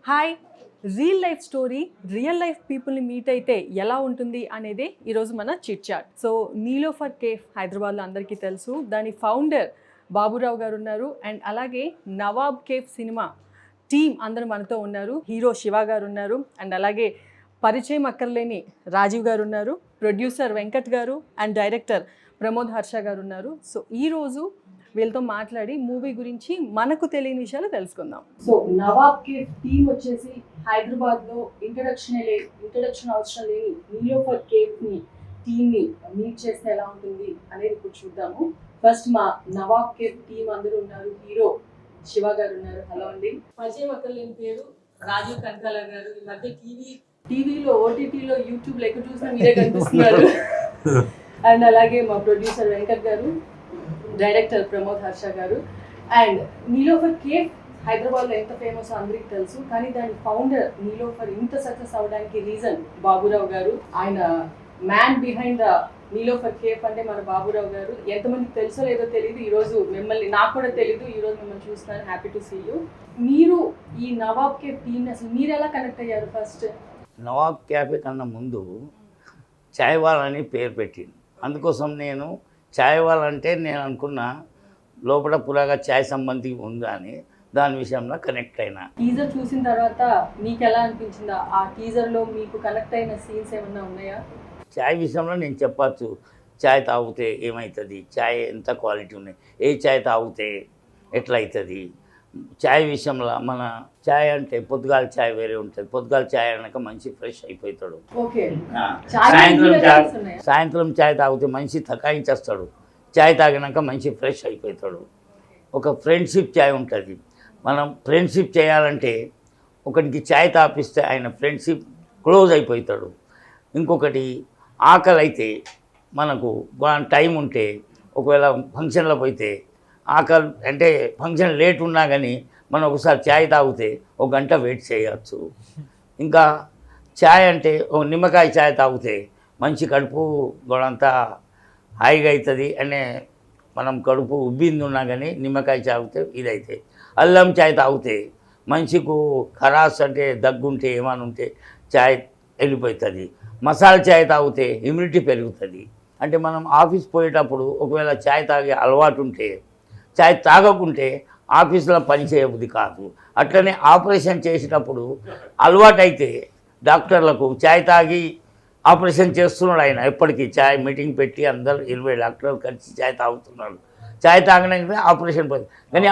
Hi real life story real life పీపుల్ని meet అయితే ఎలా ఉంటుంది అనేది ఈరోజు మన chit chat. So Niloufer cafe హైదరాబాద్లో అందరికీ తెలుసు. దాని ఫౌండర్ బాబురావు గారు ఉన్నారు. అండ్ అలాగే నవాబ్ కేఫ్ సినిమా టీమ్ అందరూ మనతో ఉన్నారు. హీరో శివ గారు ఉన్నారు. అండ్ అలాగే పరిచయం అక్కర్లేని రాజీవ్ గారు ఉన్నారు. ప్రొడ్యూసర్ వెంకట్ గారు అండ్ డైరెక్టర్ ప్రమోద్ హర్ష గారు ఉన్నారు. సో ఈరోజు వీళ్ళతో మాట్లాడి మూవీ గురించి మనకు తెలియని విషయాలు తెలుసుకుందాం. సో నవాబ్ కేఫ్ టీమ్ వచ్చేసి హైదరాబాద్లో ఇంట్రడక్షన్ అవసరం లేని నీలోఫర్ కేఫ్ని టీమ్ని మీట్ చేస్తే ఎలా ఉంటుంది అనేది ఇప్పుడు చూద్దాము. ఫస్ట్ మా నవాబ్ కేఫ్ టీమ్ అందరూ ఉన్నారు. హీరో శివ గారు ఉన్నారు. హలో అండి. పరిచయం అక్కర్లేని పేరు రాజీవ్ కనకాల గారు. ఈ మధ్య టీవీలో ఓటీటీలో యూట్యూబ్లో ఎక్కడ చూసినా మీరే కనిపిస్తున్నారు. అండ్ అలాగే మా ప్రొడ్యూసర్ వెంకట్ గారు, డైరెక్టర్ ప్రమోద్ హర్ష గారు. అండ్ నీలోఫర్ కేఫ్ హైదరాబాద్లో ఎంత ఫేమస్ అందరికీ తెలుసు, కానీ దాని ఫౌండర్ నీలోఫర్ ఇంత సక్సెస్ అవ్వడానికి రీజన్ బాబురావు గారు. ఆయన man behind the Niloufer cafe అంటే మన బాబురావు గారు. ఎంతమందికి తెలుసో లేదో తెలియదు. ఈరోజు మిమ్మల్ని, నాకు కూడా తెలీదు, ఈరోజు మిమ్మల్ని చూస్తున్నాను. Happy to see you. మీరు ఈ నవాబ్ కేఫ్ టీమ్ అసలు మీరు ఎలా కనెక్ట్ అయ్యారు? ఫస్ట్ నవాబ్ క్యాఫే కన్నా ముందు చాయ్ వాల్ అని పేరు పెట్టింది. అందుకోసం నేను చాయ్ వాల్ అంటే నేను అనుకున్న లోపల పురాగా చాయ్ సంబంధి ఉందా అని దాని విషయంలో కనెక్ట్ అయినా. టీజర్ చూసిన తర్వాత మీకు ఎలా అనిపించిందా? ఆ టీజర్లో మీకు కనెక్ట్ అయిన సీన్స్ ఏమన్నా ఉన్నాయా? చాయ్ విషయంలో నేను చెప్పచ్చు. చాయ్ తాగితే ఏమవుతుంది, చాయ్ ఎంత క్వాలిటీ ఉన్నాయి, ఏ చాయ్ తాగితే ఎట్లా అవుతుంది. చాయ్ విషయంలో మన చాయ్ అంటే పొద్దుగాల చాయ్ వేరే ఉంటుంది. పొద్దుగాల చాయ్ అనక మనిషి ఫ్రెష్ అయిపోతాడు. సాయంత్రం చాయ్ తాగితే మనిషి తకాయించేస్తాడు. చాయ్ తాగినాక మనిషి ఫ్రెష్ అయిపోతాడు. ఒక ఫ్రెండ్షిప్ చాయ్ ఉంటుంది. మనం ఫ్రెండ్షిప్ చేయాలంటే ఒకరికి చాయ్ తాపిస్తే ఆయన ఫ్రెండ్షిప్ క్లోజ్ అయిపోతాడు. ఇంకొకటి ఆకలి అయితే మనకు టైం ఉంటే ఒకవేళ ఫంక్షన్లో పోతే ఆకలి అంటే ఫంక్షన్ లేట్ ఉన్నా కానీ మనం ఒకసారి ఛాయ్ తాగితే ఒక గంట వెయిట్ చేయవచ్చు. ఇంకా ఛాయ్ అంటే ఒక నిమ్మకాయ ఛాయ్ తాగితే మంచి కడుపు గొడంతా హాయిగా అవుతుంది. అనే మనం కడుపు ఉబ్బింది ఉన్నా కానీ నిమ్మకాయ తాగితే ఇదైతే. అల్లం ఛాయ్ తాగితే మనిషికు ఖరాస్ అంటే దగ్గుంటే ఏమైనా ఉంటే ఛాయ్ వెళ్ళిపోతుంది. మసాలా ఛాయ్ తాగితే ఇమ్యూనిటీ పెరుగుతుంది. అంటే మనం ఆఫీస్ పోయేటప్పుడు ఒకవేళ ఛాయ్ తాగే అలవాటు ఉంటే, చాయ్ తాగకుంటే ఆఫీసులో పని చేయబుద్ధి కాదు. అట్లనే ఆపరేషన్ చేసేటప్పుడు అలవాటైతే డాక్టర్లకు చాయ్ తాగి ఆపరేషన్ చేస్తున్నాడు ఆయన. ఎప్పటికీ చాయ్ మీటింగ్ పెట్టి అందరూ 20 డాక్టర్లు కలిసి చాయ్ తాగుతున్నాడు. చాయ్ తాగడానికి ఆపరేషన్ పోయింది. కానీ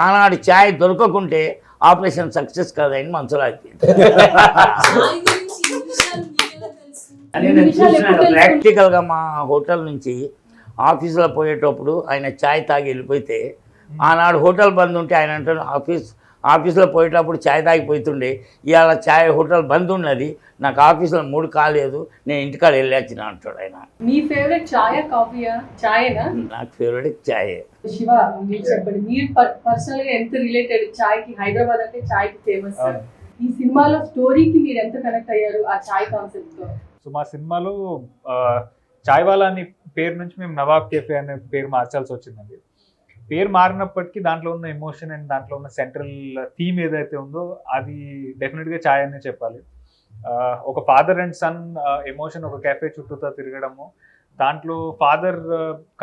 ఆనాడు చాయ్ దొరకకుంటే ఆపరేషన్ సక్సెస్ కాదని మనసులో అయిపోయింది. నేను చూసినాను ప్రాక్టికల్గా. మా హోటల్ నుంచి ఆఫీసులో పోయేటప్పుడు ఆయన ఛాయ్ తాగి వెళ్ళిపోతే, ఆనాడు హోటల్ బంద్ ఉంటే ఆయన అంటాడు ఆఫీసులో పోయేటప్పుడు ఛాయ్ తాగిపోతుండే, ఇవాళ ఛాయ్ హోటల్ బంద్ ఉన్నది, నాకు ఆఫీసులో 3 కాలేదు, నేను ఇంటికాడ వెళ్ళొచ్చిన అంటాడు ఆయన. మీ ఫేవరెట్ ఛాయ్ కాఫీయా? ఛాయేనా? నాకు ఫేవరెట్ ఛాయే. శివ, మీరు చెప్పండి, మీరు పర్సనల్గా ఎంత రిలేటెడ్ ఛాయ్కి? హైదరాబాద్ అంటే ఛాయ్కి ఫేమస్. ఈ సినిమాలో స్టోరీకి మీరు ఎంత కనెక్ట్ అయ్యారు ఆ ఛాయ్ కాన్సెప్ట్తో? సో మా సినిమాలో చాయ్ వాలా అని పేరు నుంచి మేము నవాబ్ కేఫే అనే పేరు మార్చాల్సి వచ్చిందండి. పేరు మారినప్పటికీ దాంట్లో ఉన్న ఎమోషన్ అండ్ దాంట్లో ఉన్న సెంట్రల్ థీమ్ ఏదైతే ఉందో అది డెఫినెట్గా చాయ్ అనే చెప్పాలి. ఒక ఫాదర్ అండ్ సన్ ఎమోషన్ ఒక కేఫే చుట్టూతో తిరగడము, దాంట్లో ఫాదర్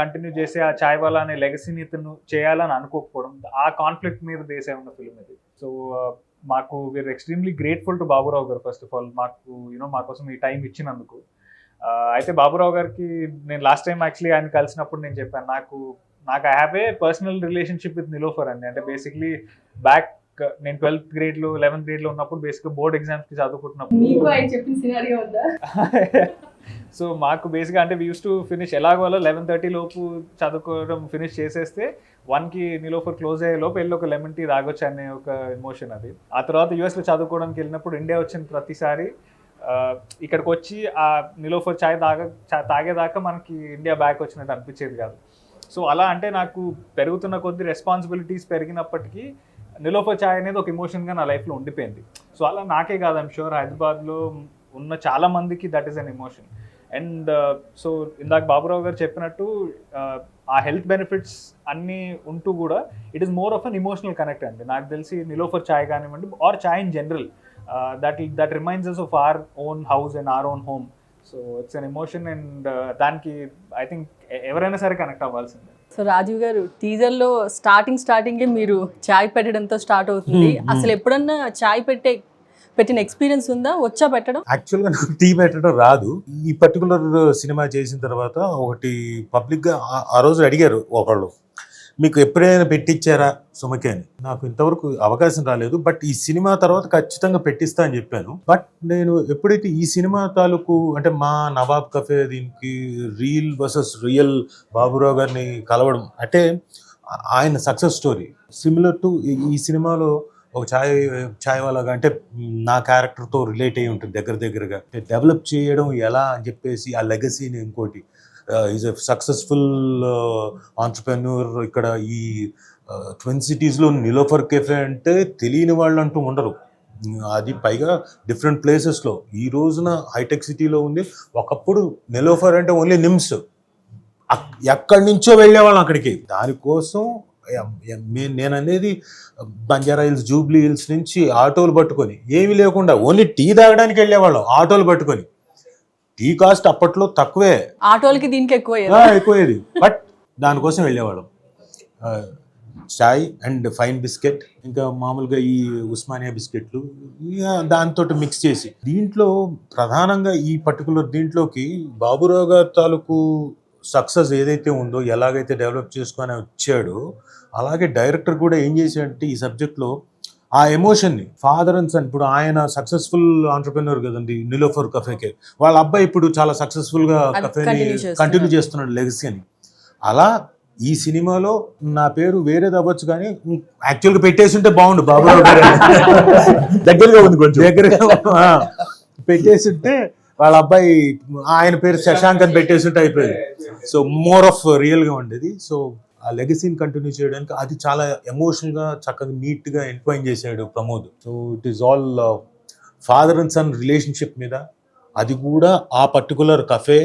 కంటిన్యూ చేసే ఆ చాయ్ వాలా అనే లెగసీని ఇతను చేయాలని అనుకోకపోవడం, ఆ కాన్ఫ్లిక్ట్ మీద బేస్ అయి ఉన్న ఫిల్మ్ ఇది. సో మాకు we are extremely grateful to Baburao garu first of all, మాకు మా కోసం ఈ టైం ఇచ్చినందుకు. అయితే బాబురావు గారికి నేను లాస్ట్ టైం యాక్చువల్లీ ఆయన కలిసినప్పుడు నేను చెప్పాను, నాకు I have a personal relationship with Niloufer అండి. అంటే బేసిక్లీ బ్యాక్ నేను 12th గ్రేడ్లో 11th గ్రేడ్లో ఉన్నప్పుడు బేసిక్గా బోర్డ్ ఎగ్జామ్స్కి చదువుకుంటున్నప్పుడు సో మాకు బేసిక్గా అంటే వీ యూస్ టు ఫినిష్ ఎలాగో 11:30 లోపు చదువుకోవడం ఫినిష్ చేసేస్తే 1కి నీలోఫర్ క్లోజ్ అయ్యే లోపు వెళ్ళి ఒక లెమన్ టీ తాగొచ్చు అనే ఒక ఎమోషన్ అది. ఆ తర్వాత యూఎస్లో చదువుకోవడానికి వెళ్ళినప్పుడు ఇండియా వచ్చిన ప్రతిసారి ఇక్కడికి వచ్చి ఆ నీలోఫర్ చాయ్ తాగేదాకా మనకి ఇండియా బ్యాక్ వచ్చినట్టు అనిపించేది కాదు. సో అలా అంటే నాకు పెరుగుతున్న కొద్ది రెస్పాన్సిబిలిటీస్ పెరిగినప్పటికీ నీలోఫర్ చాయ్ అనేది ఒక ఎమోషన్గా నా లైఫ్లో ఉండిపోయింది. సో అలా నాకే కాదు, ఐమ్ షూర్ హైదరాబాద్లో ఉన్న చాలా మందికి that is an emotion. And so ఇందాక బాబురావు గారు చెప్పినట్టు ఆ హెల్త్ బెనిఫిట్స్ అన్నీ ఉంటూ కూడా it is more of an emotional connect అండి. నాకు తెలిసి నిలోఫర్ చాయ్ కానివ్వండి or chai in general, that reminds us of our own house and our own home. So it's an emotion and దానికి ఐ థింక్ ఎవరైనా సరే కనెక్ట్ అవ్వాల్సిందే. So Rajeev గారు, టీజర్లో స్టార్టింగే మీరు చాయ్ పెట్టడంతో స్టార్ట్ అవుతుంది. అసలు ఎప్పుడన్నా చాయ్ పెట్టిన ఎక్స్పీరియన్స్ ఉందా? వచ్చా పెట్టడం? యాక్చువల్గా నాకు టీ పెట్టడం రాదు. ఈ పర్టికులర్ సినిమా చేసిన తర్వాత ఒకటి పబ్లిక్గా ఆ రోజు అడిగారు ఒకళ్ళు, మీకు ఎప్పుడైనా పెట్టించారా సుమకి అని. నాకు ఇంతవరకు అవకాశం రాలేదు, బట్ ఈ సినిమా తర్వాత ఖచ్చితంగా పెట్టిస్తా అని చెప్పాను. బట్ నేను ఎప్పుడైతే ఈ సినిమా తాలూకు అంటే మా నవాబ్ కఫే దీనికి రియల్ వర్సెస్ రియల్ బాబురావు గారిని కలవడం అంటే ఆయన సక్సెస్ స్టోరీ సిమిలర్ టు ఈ సినిమాలో ఒక ఛాయ్ వాళ్ళగా అంటే నా క్యారెక్టర్తో రిలేట్ అయ్యి ఉంటుంది దగ్గరగా డెవలప్ చేయడం ఎలా అని చెప్పేసి ఆ లెగసీని ఇంకోటి ఈజ్ ఎ సక్సెస్ఫుల్ ఆంటర్ప్రెన్యూర్. ఇక్కడ ఈ ట్విన్ సిటీస్లో నిలోఫర్ కెఫే అంటే తెలియని వాళ్ళు అంటూ ఉండరు. అది పైగా డిఫరెంట్ ప్లేసెస్లో. ఈ రోజున హైటెక్ సిటీలో ఉంది. ఒకప్పుడు నిలోఫర్ అంటే ఓన్లీ నిమ్స్, ఎక్కడి నుంచో వెళ్ళేవాళ్ళం అక్కడికి. దానికోసం నేను అనేది బంజారా హిల్స్, జూబ్లీ హిల్స్ నుంచి ఆటోలు పట్టుకొని ఏమీ లేకుండా ఓన్లీ టీ తాగడానికి వెళ్ళేవాళ్ళం ఆటోలు పట్టుకొని. టీ కాస్ట్ అప్పట్లో తక్కువే, ఆటోలకి దీనికి ఎక్కువేది, బట్ దానికోసం వెళ్ళేవాళ్ళం. చాయ్ అండ్ ఫైన్ బిస్కెట్, ఇంకా మామూలుగా ఈ ఉస్మానియా బిస్కెట్లు దాంతో మిక్స్ చేసి. దీంట్లో ప్రధానంగా ఈ పర్టికులర్ దీంట్లోకి బాబురావు గారి తాలూకు సక్సెస్ ఏదైతే ఉందో, ఎలాగైతే డెవలప్ చేసుకొని వచ్చాడో, అలాగే డైరెక్టర్ కూడా ఏం చేశాడంటే ఈ సబ్జెక్ట్లో ఆ ఎమోషన్ని ఫాదర్ అండ్ సన్. ఇప్పుడు ఆయన సక్సెస్ఫుల్ ఆంటర్ప్రెన్యూర్ కదండి నిలోఫర్ కఫేకే, వాళ్ళ అబ్బాయి ఇప్పుడు చాలా సక్సెస్ఫుల్గా కఫేని కంటిన్యూ చేస్తున్నాడు లెగసీ అని. అలా ఈ సినిమాలో నా పేరు వేరేది అవ్వచ్చు కానీ యాక్చువల్గా పెట్టేసి ఉంటే బాగుండు బాబురావు గారు దగ్గరగా ఉంది, కొంచెం దగ్గరగా పెట్టేసి ఉంటే వాళ్ళ అబ్బాయి ఆయన పేరు శశాంక్ అని పెట్టేసి ఉంటే అయిపోయింది. సో మోర్ ఆఫ్ రియల్గా ఉండేది. సో ఆ లెగసీని కంటిన్యూ చేయడానికి అది చాలా ఎమోషనల్గా చక్కగా నీట్గా ఎంట్వైన్ చేశాడు Pramod. So it is all father and son relationship మీద, అది కూడా ఆ పర్టికులర్ కఫే,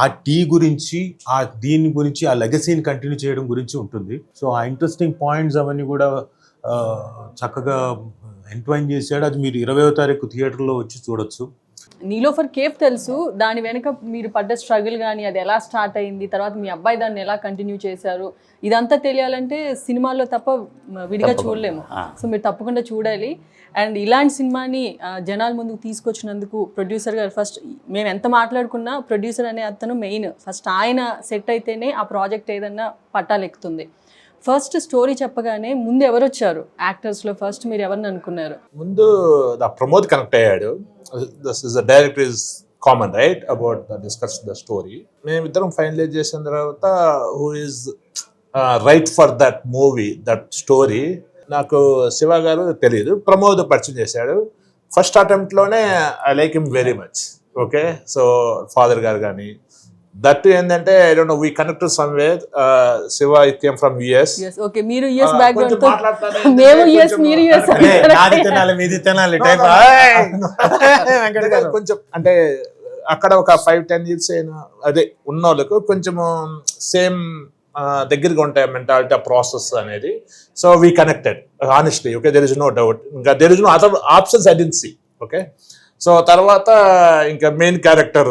ఆ టీ గురించి, ఆ దీని గురించి, ఆ లెగసీని కంటిన్యూ చేయడం గురించి ఉంటుంది. సో ఆ ఇంట్రెస్టింగ్ పాయింట్స్ అవన్నీ కూడా చక్కగా ఎంట్వైన్ చేశాడు. అది మీరు 20వ తారీఖు థియేటర్లో వచ్చి చూడొచ్చు. నీలోఫర్ కేఫ్ తెలుసు, దాని వెనుక మీరు పడ్డ స్ట్రగుల్ కానీ అది ఎలా స్టార్ట్ అయింది, తర్వాత మీ అబ్బాయి దాన్ని ఎలా కంటిన్యూ చేశారు, ఇదంతా తెలియాలంటే సినిమాల్లో తప్ప విడిగా చూడలేము. సో మీరు తప్పకుండా చూడాలి. అండ్ ఇలాంటి సినిమాని జనాల ముందుకు తీసుకొచ్చినందుకు ప్రొడ్యూసర్ గారు, ఫస్ట్ మేము ఎంత మాట్లాడుకున్నా ప్రొడ్యూసర్ అనే అతను మెయిన్. ఫస్ట్ ఆయన సెట్ అయితేనే ఆ ప్రాజెక్ట్ ఏదన్నా పట్టాలెక్కుతుంది. ఫస్ట్ స్టోరీ చెప్పగానే ముందు ఎవరు వచ్చారు యాక్టర్స్లో? ఫస్ట్ మీరు ఎవరిని అనుకున్నారు? ముందు ప్రమోద్ కనెక్ట్ అయ్యాడు. This is the director is common right about the discuss the story. మేమిద్దరం ఫైనలైజ్ చేసిన తర్వాత who is right for that movie, that story, నాకు శివ గారు తెలియదు, ప్రమోద్ పరిచయం చేశాడు. ఫస్ట్ అటెంప్ట్లోనే I like him very much. Okay, so father garu కానీ దట్ ఏంటంటే I don't know we connect somewhere. Shiva it came from US. Okay, మీరు యుఎస్ బ్యాక్గ్రౌండ్ తో, మేము యుఎస్, మీరు యుఎస్. నాది తినాలి మీది తినాలి టైప్ కొంచెం అంటే అక్కడ ఒక 5-10 years అయినా అదే ఉన్న వాళ్ళకు కొంచెం సేమ్ దగ్గరగా ఉంటాయి మెంటాలిటీ, ఆ ప్రాసెస్ అనేది. So we connected honestly. Okay, there is no doubt. ఇంకా there is no other options I don't see. Okay, so తర్వాత ఇంకా మెయిన్ క్యారెక్టర్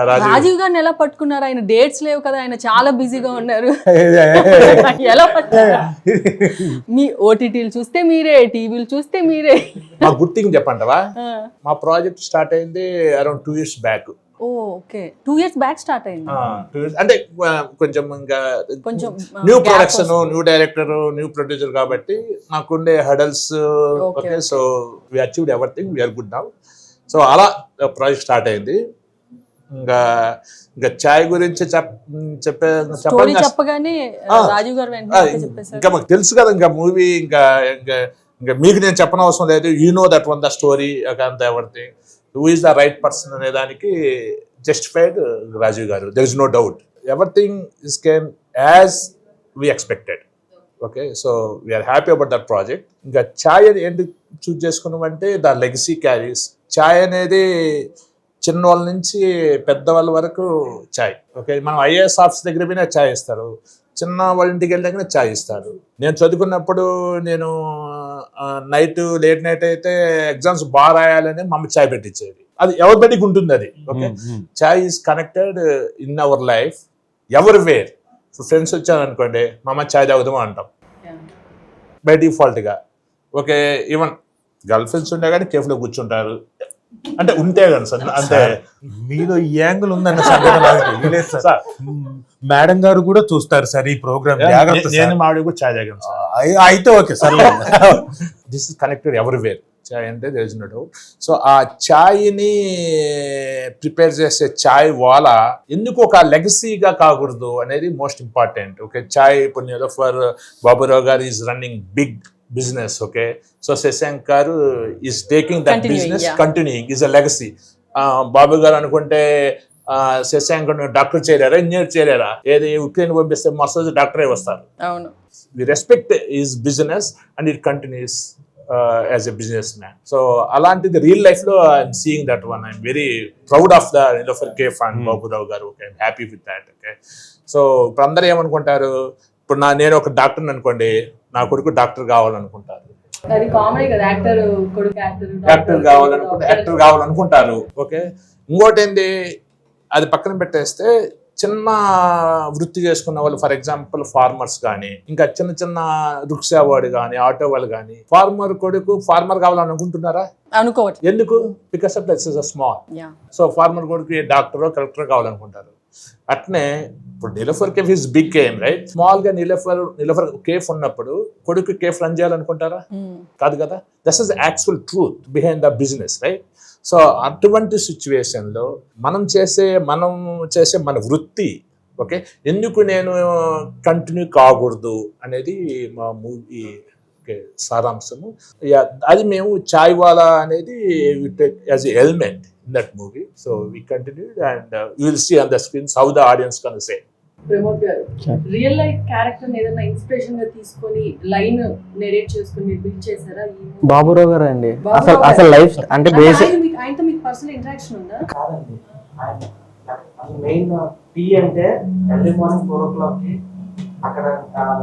రాజీవ్ గారిని ఎలా పట్టుకున్నారు? ఆయన డేట్స్ లేవు కదా, ఆయన చాలా బిజీగా ఉన్నారు. ఎలా పట్టుకున్నారు? మీ ఓటీటీలు చూస్తే మీరే, టీవీలు చూస్తే మీరే. మా గుడ్ థింగ్ చెప్పంటావా, మా ప్రాజెక్ట్ స్టార్ట్ అయింది around 2 years back. Okay, 2 years back start అయింది. అంటే కొంచెం ఇంకా కొంచెం new production, new director, new producer కాబట్టి నాకుండే hurdles. Okay, so we achieved everything, we're good now. So అలా ప్రాజెక్ట్ స్టార్ట్ అయింది. ఇంకా చాయ్ గురించి చెప్పగానే రాజీవ్ గారు ఇంకా మాకు తెలుసు కదా, ఇంకా మూవీ ఇంకా మీకు నేను చెప్పనవసరం లేదు. You know that one the story అంత everything. Who is the right person అనే దానికి justified Rajiv garu. There is no doubt. Everything is came as we expected. Okay, so we're happy about that project. ఇంకా ఛాయ్ ఏంటి చూస్ చేసుకున్నామంటే ద లెగసీ క్యారీస్. ఛాయ్ అనేది చిన్నవాళ్ళ నుంచి పెద్దవాళ్ళ వరకు చాయ్. ఓకే, మనం ఐఏఎస్ ఆఫీస్ దగ్గర పోయినా చాయ్ ఇస్తారు, చిన్న వాళ్ళ ఇంటికి వెళ్ళాకనే చాయ్ ఇస్తారు. నేను చదువుకున్నప్పుడు నేను లేట్ నైట్ అయితే ఎగ్జామ్స్ బాగా రాయాలని మా అమ్మ చాయ్ పెట్టించేది. అది ఎవరిబడికి ఉంటుంది అది. Okay, chai is connected in our life ఎవరి వేర్. ఫ్రెండ్స్ వచ్చాను అనుకోండి, మా అమ్మ చాయ్ తాగుదామా అంటాం బై డిఫాల్ట్గా. ఓకే, ఈవెన్ గర్ల్ ఫ్రెండ్స్ ఉంటే కానీ కేఫ్లో కూర్చుంటారు, అంటే ఉంటే కానీ సార్. అంటే మీలో ఈ యాంగిల్ ఉందన్న సంగతి నాకు తెలియలేదు సార్. మేడం గారు కూడా చూస్తారు సార్ ఈ ప్రోగ్రామ్. నేను మావిడ కూడా చాయ్ తాగాను సార్. అయితే okay sir. This is connected everywhere. చాయ్ అంటే తెలిసినట్టు. సో ఆ చాయ్ని ప్రిపేర్ చేసే చాయ్ వాళ్ళ ఎందుకు ఒక లెగసీగా కాకూడదు అనేది మోస్ట్ ఇంపార్టెంట్. ఓకే, చాయ్ ఇప్పుడు for Baburao garu is running big business. Okay, so Seshankar is taking that business, continuing, is a legacy. Babu garu anukunte Seshankar doctor చేయలేరా, ఇంజనీర్ చేయలేరా, ఏది ఉక్రెయిన్ పంపిస్తే మస్తు డాక్టరే వస్తారు. అవును, we respect his business and it continues as a businessman. So అలాంటిది real life లో I'm seeing that one. I'm very proud of the Nilofer K and Babu Rao garu. Okay, I'm happy with that. Okay, so ఇప్పుడు అందరూ ఏమనుకుంటారు, ఇప్పుడు నేను ఒక doctor అనుకోండి, నా కొడుకు డాక్టర్ కావాలనుకుంటారు, అది కామన్ కదా, యాక్టర్ కొడుకు యాక్టర్ కావాలనుకుంటారు. ఓకే, ఇంకోటి ఏంది, అది పక్కన పెట్టేస్తే చిన్న వృత్తి చేసుకున్న వాళ్ళు, ఫర్ ఎగ్జాంపుల్ ఫార్మర్స్ కానీ, ఇంకా చిన్న చిన్న రిక్షా వాడు కానీ, ఆటో వాళ్ళు కానీ, ఫార్మర్ కొడుకు ఫార్మర్ కావాలనుకుంటున్నారా? అనుకోవచ్చు. ఎందుకు? Because of that's is a small. So farmer కొడుకు డాక్టరో కలెక్టర్ కావాలనుకుంటారు. అట్నే ఇప్పుడు Niloufer cafe is big came, right? Small గా నిలోఫర్ కేఫ్ ఉన్నప్పుడు కొడుకు కేఫ్ రన్ చేయాలనుకుంటారా? కాదు కదా. That is actual truth behind the business, right? So అటువంటి సిచ్యువేషన్ లో మనం చేసే మన వృత్తి, ఓకే, ఎందుకు నేను కంటిన్యూ కాకూడదు అనేది మా మూవీ సారాంశము. అది మేము చాయ్ వాలా అనేది as a element in that movie. So we continued and you will see on the screens how the audience gonna say. Pramod గారు, రియల్ లైఫ్ క్యారెక్టర్ ఏదైనా ఇన్స్పిరేషన్ గా తీసుకొని లైన్ నెరేట్ చేసుకొని బిల్డ్ చేశారా? బాబురావు గారు అండి. అసలు లైఫ్ అంటే బేసిక్ ఆయనతో మీకు పర్సనల్ ఇంటరాక్షన్ ఉందా? కాదండి, మెయిన్ టీ అంటే ఎర్లీ మార్నింగ్ 4 o'clock కి అక్కడ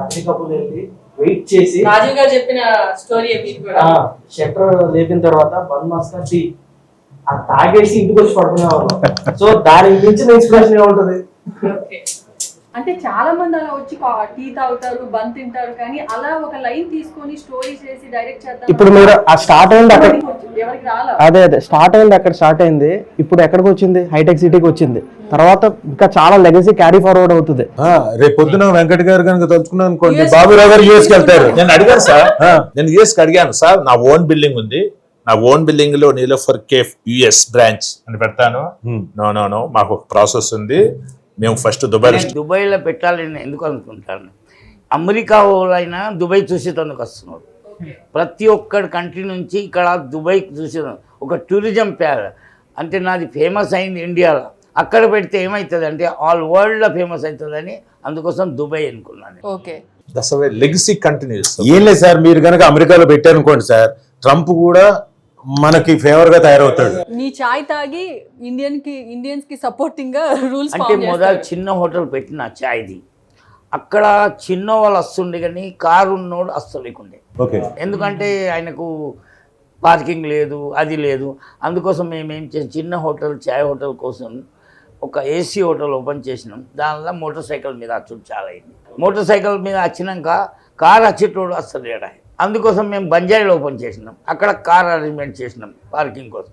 లక్ష్మీ కపుల్ వెళ్ళి వెయిట్ చేసి, రాజీవ్ గారు చెప్పిన స్టోరీ షట్టర్ లేపిన తర్వాత బన్ మస్కా టీ తాగేసి ఇంటికి వచ్చి పడుకునేవాళ్ళు. సో దానికి మించిన ఇన్స్పిరేషన్ ఏముంటది? అంటే చాలా మంది అలా వచ్చి టీ తాగుతారు, బన్ తింటారు, కానీ అలా ఒక లైన్ తీసుకొని స్టోరీ చేసి డైరెక్ట్ చేద్దాం. ఇప్పుడు మీరు ఆ స్టార్ట్ అయింది అక్కడ, ఎవరికి రాలా? అదే స్టార్ట్ అయింది అక్కడ, స్టార్ట్ అయింది. ఇప్పుడు ఎక్కడికి వచ్చింది? హైటెక్ సిటీకి వచ్చింది. తర్వాత ఇంకా చాలా లెగసీ క్యారీ ఫార్వర్డ్ అవుతుంది. రేపు పొద్దున వెంకట్ గారు కనుక తలుచుకున్నాను అనుకోండి, బాబురావు గారు యూఎస్కి వెళ్తారు. నేను అడిగాను సార్, నేను యూఎస్కి అడిగాను సార్, నా ఓన్ బిల్డింగ్ ఉంది, నా ఓన్ బిల్డింగ్ లో నిలోఫర్ కేఫ్ యుఎస్ బ్రాంచ్ అని పెడతాను. నో మాకు ఒక ప్రాసెస్ ఉంది, మేము ఫస్ట్ దుబాయ్లో పెట్టాలని ఎందుకు అనుకుంటాను. అమెరికా వాళ్ళైనా దుబాయ్ చూసేందుకు వస్తున్నారు. ప్రతి ఒక్కడి కంట్రీ నుంచి ఇక్కడ దుబాయ్ చూసే ఒక టూరిజం ప్యార్. అంటే నాది ఫేమస్ అయింది ఇండియాలో, అక్కడ పెడితే ఏమవుతుంది అంటే ఆల్ వరల్డ్లో ఫేమస్ అవుతుందని అందుకోసం దుబాయ్ అనుకున్నాను. Okay, legacy continuous. ఏం లేదు సార్, మీరు కనుక అమెరికాలో పెట్టారనుకోండి సార్, ట్రంప్ కూడా మనకి ఫేవర్ గా తయారవుతాడు. నీ చాయ్ తాగి ఇండియన్స్ కి సపోర్టింగ్ గా రూల్స్ అంటే మొదలు చిన్న హోటల్ పెట్టిన చాయ్ది, అక్కడ చిన్న వాళ్ళు వస్తుండే కానీ కారు ఉన్నోడు వస్తలేకుండే. ఓకే, ఎందుకంటే ఆయనకు పార్కింగ్ లేదు, అది లేదు. అందుకోసం మేము ఏం చేసాం, చిన్న హోటల్ చాయ్ హోటల్ కోసం ఒక ఏసీ హోటల్ ఓపెన్ చేసినాం. దానిలో మోటార్ సైకిల్ మీద వచ్చుడు చాలా అయింది. మోటార్ సైకిల్ మీద వచ్చినాక కారు వచ్చేటోడు వస్తలేడా, అందుకోసం మేము బంజారీలో ఓపెన్ చేసినాం. అక్కడ కార్ అరేంజ్మెంట్ చేసినాం పార్కింగ్ కోసం.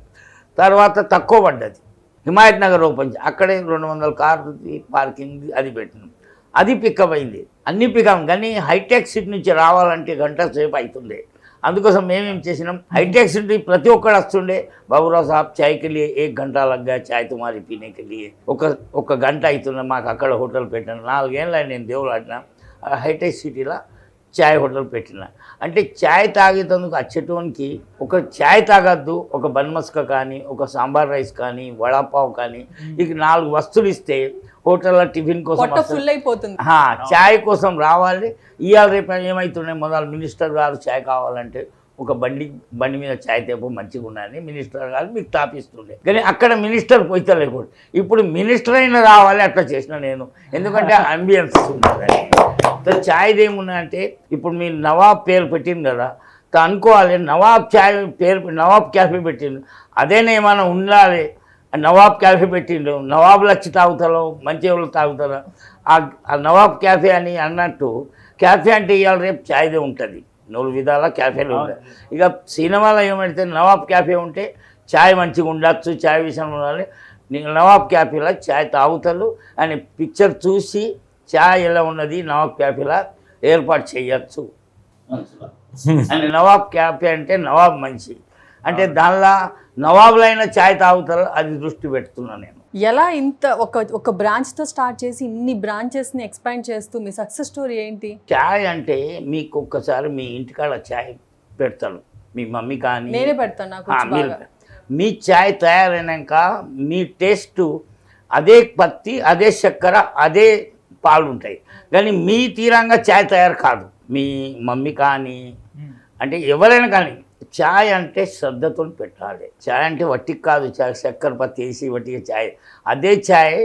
తర్వాత తక్కువ పడ్డది హిమాయత్ నగర్ ఓపెన్ అక్కడే 200 కార్లు పార్కింగ్ అది పెట్టినాం. అది పికప్ అయింది, అన్నీ పికప్. కానీ హైటెక్ సిటీ నుంచి రావాలంటే గంట సేపు అవుతుండే. అందుకోసం మేమేం చేసినాం, హైటెక్ సిటీ ప్రతి ఒక్కడు వస్తుండే, బాబురావు సాబ్ చాయ్కి వెళ్ళి 1 घंटा లగ్గా చాయ్ తుమారి పీనేకి వెళ్ళి ఒక గంట అవుతుండే. మాకు అక్కడ హోటల్ పెట్టాను. 4 ఏళ్ళ నేను దేవుడు ఆడినా హైటెక్ సిటీలో చాయ్ హోటల్ పెట్టిన. అంటే చాయ్ తాగేందుకు వచ్చేటోనికి ఒక చాయ్ తాగద్దు, ఒక బన్ మస్కా కానీ, ఒక సాంబార్ రైస్ కానీ, వడాపావ్ కానీ, ఇక 4 వస్తువులు ఇస్తే హోటల్లో టిఫిన్ కోసం ఫుల్ అయిపోతుంది. చాయ్ కోసం రావాలి. ఇవాళ రేపు ఏమవుతున్నాయి, మొదలు మినిస్టర్ గారు చాయ్ కావాలంటే ఒక బండి మీద ఛాయ్ తేపు మంచిగా ఉన్నదని మినిస్టర్ గారు మీకు తాపిస్తుండే. కానీ అక్కడ మినిస్టర్ పోయితలేకూడదు. ఇప్పుడు మినిస్టర్ అయినా రావాలి అట్లా చేసిన నేను, ఎందుకంటే అంబియన్స్ ఉన్నది. ఛాయ్ది ఏమున్నా అంటే ఇప్పుడు మీరు నవాబ్ పేరు పెట్టింది కదా, అనుకోవాలి నవాబ్ ఛాయ్ పేరు నవాబ్ క్యాఫే పెట్టిండు, అదేనా ఏమైనా ఉండాలి. నవాబ్ క్యాఫే పెట్టిండు, నవాబులు వచ్చి తాగుతారో మంచి వాళ్ళు తాగుతారో ఆ నవాబ్ క్యాఫే అని అన్నట్టు. క్యాఫే అంటే ఇవాళ రేపు ఛాయ్దే ఉంటుంది, 4 విధాల క్యాఫేలు ఉంటాయి. ఇక సినిమాలో ఏమంటే నవాబ్ క్యాఫే ఉంటే ఛాయ్ మంచిగా ఉండొచ్చు, ఛాయ్ విషయంలో ఉండాలి. నవాబ్ క్యాఫేలో ఛాయ్ తాగుతారు అని పిక్చర్ చూసి ఛాయ్ ఎలా ఉన్నది నవాబ్ క్యాఫేలా ఏర్పాటు చేయొచ్చు అని. నవాబ్ క్యాఫే అంటే నవాబ్ మంచి అంటే దానిలో నవాబులైన ఛాయ్ తాగుతారు, అది దృష్టి పెడుతున్నా నేను. ఎలా ఇంత ఒక బ్రాంచ్తో స్టార్ట్ చేసి ఇన్ని బ్రాంచెస్ని ఎక్స్పాండ్ చేస్తూ మీ సక్సెస్ స్టోరీ ఏంటి? ఛాయ్ అంటే మీకు ఒక్కసారి మీ ఇంటికాడ ఛాయ్ పెడతాను, మీ మమ్మీ కానీ నేనే పెడతాను, నాకు మీ ఛాయ్ తయారైనాక మీ టేస్ట్ అదే పత్తి, అదే చక్కెర, అదే పాలు ఉంటాయి. కానీ మీ తీరంగా ఛాయ్ తయారు కాదు. మీ మమ్మీ కానీ అంటే ఎవరైనా కానీ ఛాయ్ అంటే శ్రద్ధతో పెట్టాలి. ఛాయ్ అంటే వట్టికి కాదు, ఛాయ్ చక్కెర పత్తి వేసి వట్టిగా ఛాయ్, అదే ఛాయ్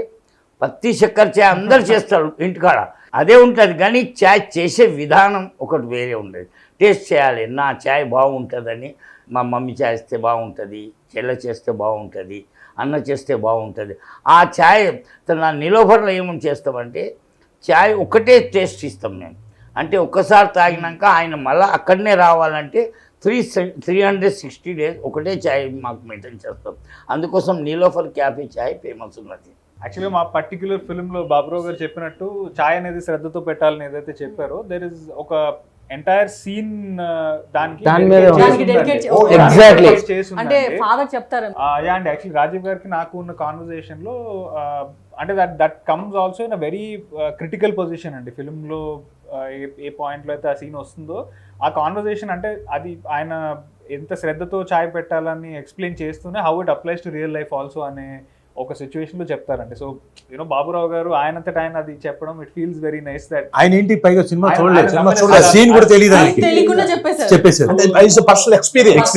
పత్తి చక్కెర ఛాయ్ అందరు చేస్తారు ఇంటికాడ, అదే ఉంటుంది. కానీ ఛాయ్ చేసే విధానం ఒకటి వేరే ఉండదు. టేస్ట్ చేయాలి, నా ఛాయ్ బాగుంటుందని, మా మమ్మీ చేస్తే బాగుంటుంది, చెల్ల చేస్తే బాగుంటుంది, అన్న చేస్తే బాగుంటుంది. ఆ ఛాయ్ నా నిలోఫర్లో ఏమని చేస్తామంటే ఛాయ్ ఒకటే టేస్ట్ ఇస్తాం మేము. అంటే ఒక్కసారి తాగినాక ఆయన మళ్ళీ అక్కడనే రావాలంటే 360 days ఒకటే ఛాయ్ మాకు మెయింటైన్ చేస్తాం. అందుకోసం నీలోఫర్ క్యాఫే ఛాయ్ ఫేమస్ ఉన్నది. యాక్చువల్గా మా పర్టిక్యులర్ ఫిల్మ్లో బాబురావు గారు చెప్పినట్టు ఛాయ్ అనేది శ్రద్ధతో పెట్టాలని ఏదైతే చెప్పారో, దెర్ ఇస్ ఒక ఎంటైర్ సీన్ దానికి డెడికేట్ అంటే ఫాదర్ చెప్తారు. అండ్ యాక్చువల్లీ రాజీవ్ గారికి నాకు ఉన్న కాన్వర్జేషన్ లో అంటే that comes also in a very critical position అండి ఫిల్మ్లో. ఏ పాయింట్లో అయితే ఆ సీన్ వస్తుందో ఆ కాన్వర్జేషన్ అంటే అది ఆయన ఎంత శ్రద్ధతో ఛాయ్ పెట్టాలని ఎక్స్ప్లెయిన్ చేస్తూనే how it applies to real life also అనే ఒక సిచ్యువేషన్ లో చెప్తారండి. సో యూనో బాబురావు గారు ఆయనంతటా ఆయన అది చెప్పడం, it feels very nice that ఆయన ఏంటి పైగా సినిమా చూడలేదు, సీన్ కూడా తెలియకుండా చెప్పేశారు. Personal experience.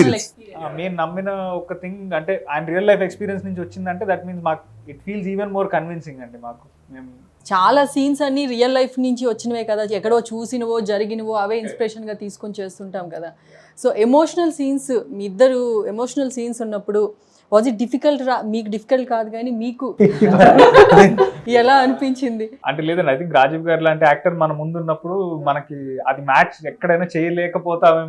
నేను నమ్మిన ఒక థింగ్ అంటే ఆయన రియల్ లైఫ్ ఎక్స్పీరియన్స్ నుంచి వచ్చిందంటే దట్ మీన్స్ మాకు it feels even more convincing అండి. మాకు మేము చాలా సీన్స్ అన్ని రియల్ లైఫ్ నుంచి వచ్చినవే కదా, ఎక్కడో చూసినవో జరిగినవో అవే ఇన్స్పిరేషన్గా తీసుకొని చేస్తుంటాం కదా. సో ఎమోషనల్ సీన్స్, మీ ఇద్దరు ఎమోషనల్ సీన్స్ ఉన్నప్పుడు వాజ్ ఇట్ డిఫికల్ట్? మీకు డిఫికల్ట్ కాదు కానీ మీకు ఎలా అనిపించింది? అంటే లేదండి, ఐ థింక్ రాజీవ్ గారు లాంటి యాక్టర్ మన ముందు ఉన్నప్పుడు మనకి అది మ్యాచ్ ఎక్కడైనా చేయలేకపోతాం.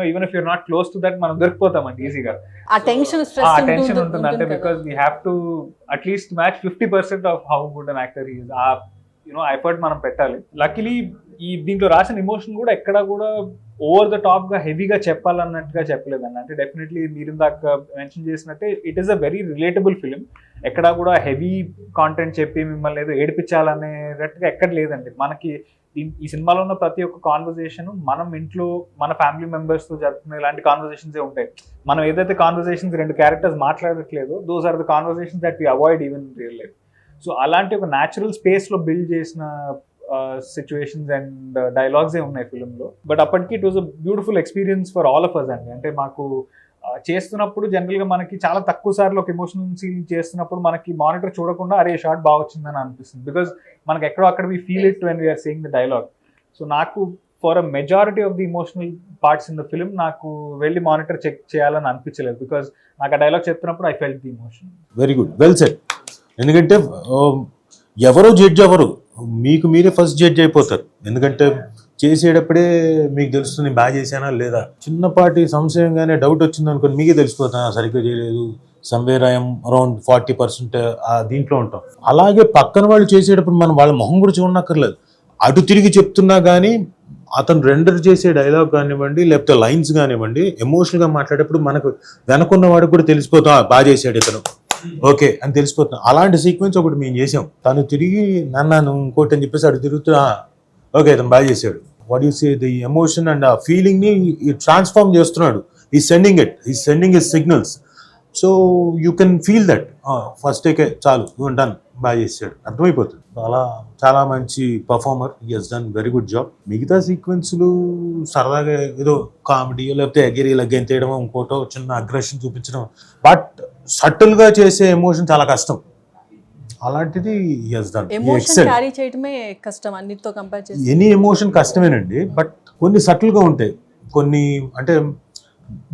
Even if you're not close to that మనం దొరికిపోతామండి ఈజీగా. ఆ టెన్షన్ టెన్షన్ ఉంటుంది అంటే because we have to at least match 50% of how good an actor is. ఆ యూనో ఎఫర్ట్ మనం పెట్టాలి. లక్కీలీ ఈ దీంట్లో రాసిన ఎమోషన్ కూడా ఎక్కడా కూడా ఓవర్ ద టాప్ గా హెవీగా చెప్పాలన్నట్టుగా చెప్పలేదండి. అంటే డెఫినెట్లీ మీరు ఇందాక మెన్షన్ చేసినట్టే it is a very relatable film. ఎక్కడా కూడా హెవీ కాంటెంట్ చెప్పి మిమ్మల్ని ఏదో ఏడిపించాలనేటట్టుగా ఎక్కడ లేదండి. మనకి ఈ సినిమాలో ఉన్న ప్రతి ఒక్క కాన్వర్జేషన్ మనం ఇంట్లో మన ఫ్యామిలీ మెంబర్స్తో జరుపుకునే ఇలాంటి కాన్వర్జేషన్సే ఉంటాయి. మనం ఏదైతే కాన్వర్జేషన్స్ 2 క్యారెక్టర్స్ మాట్లాడట్లేదు, those are the conversations that we avoid even in real life. So అలాంటి ఒక న్యాచురల్ స్పేస్లో బిల్డ్ చేసిన సిచ్యువేషన్స్ అండ్ డైలాగ్సే ఉన్నాయి ఫిలింలో. బట్ అప్పటికి it was a beautiful experience for all of us అండి. అంటే మాకు చేస్తున్నప్పుడు జనరల్గా మనకి చాలా తక్కువ సార్లు ఒక ఎమోషనల్ సీన్ చేస్తున్నప్పుడు మనకి మానిటర్ చూడకుండా అరే షార్ట్ బాగా వచ్చిందని అనిపిస్తుంది. బికాజ్ మనకి ఎక్కడో అక్కడ we feel it when we're saying the dialogue. So నాకు for a majority of the emotional parts in the film నాకు వెళ్ళి మానిటర్ చెక్ చేయాలని అనిపించలేదు. బికాజ్ నాకు ఆ డైలాగ్ చెప్తున్నప్పుడు I felt the emotion. Very good, well said. ఎందుకంటే ఎవరో జడ్జ్ అవ్వరు, మీకు మీరే ఫస్ట్ జడ్జ్ అయిపోతారు. ఎందుకంటే చేసేటప్పుడే మీకు తెలుస్తుంది బాగా చేశానా లేదా. చిన్నపాటి సంశయంగానే డౌట్ వచ్చింది అనుకోని మీకే తెలిసిపోతాను సరిగ్గా చేయలేదు, సమ్వేర్ ఐఎమ్ అరౌండ్ 40% దీంట్లో ఉంటాం. అలాగే పక్కన వాళ్ళు చేసేటప్పుడు మనం వాళ్ళ మొహం కూడా చూడనక్కర్లేదు, అటు తిరిగి చెప్తున్నా కానీ అతను రెండర్ చేసే డైలాగ్ కానివ్వండి లేకపోతే లైన్స్ కానివ్వండి ఎమోషనల్గా మాట్లాడేటప్పుడు మనకు వెనకున్న వాడికి కూడా తెలిసిపోతాం బాగా చేశాడు ఇతను, ఓకే అని తెలిసిపోతున్నాం. అలాంటి సీక్వెన్స్ ఒకటి మేము చేసాం. తను తిరిగి నన్ను ఇంకోటి అని చెప్పేసి అటు తిరుగుతున్నా ఓకే ఇతను బాగా చేశాడు. What you say the emotion and ఆ ఫీలింగ్ ని ట్రాన్స్ఫార్మ్ చేస్తున్నాడు. ఈ sending his signals. So you can feel that first టేకే చాలు డన్ బాగా చేశాడు, అర్థమైపోతుంది. అలా చాలా మంచి performer, he he's done very good job. మిగతా సీక్వెన్స్లు సరదాగా ఏదో కామెడీ లేకపోతే ఎగిరి ఇలా గెంతేయడం, ఇంకోటో చిన్న అగ్రెషన్ చూపించడం, బట్ సటిల్గా చేసే ఎమోషన్ చాలా కష్టం. అలాంటిది he he's done. Emotion carry చేయడమే కష్టం అన్నిటితో కంపేర్ చేసి. ఎనీ ఎమోషన్ కష్టమేనండి, బట్ కొన్ని సటిల్గా ఉంటాయి, కొన్ని అంటే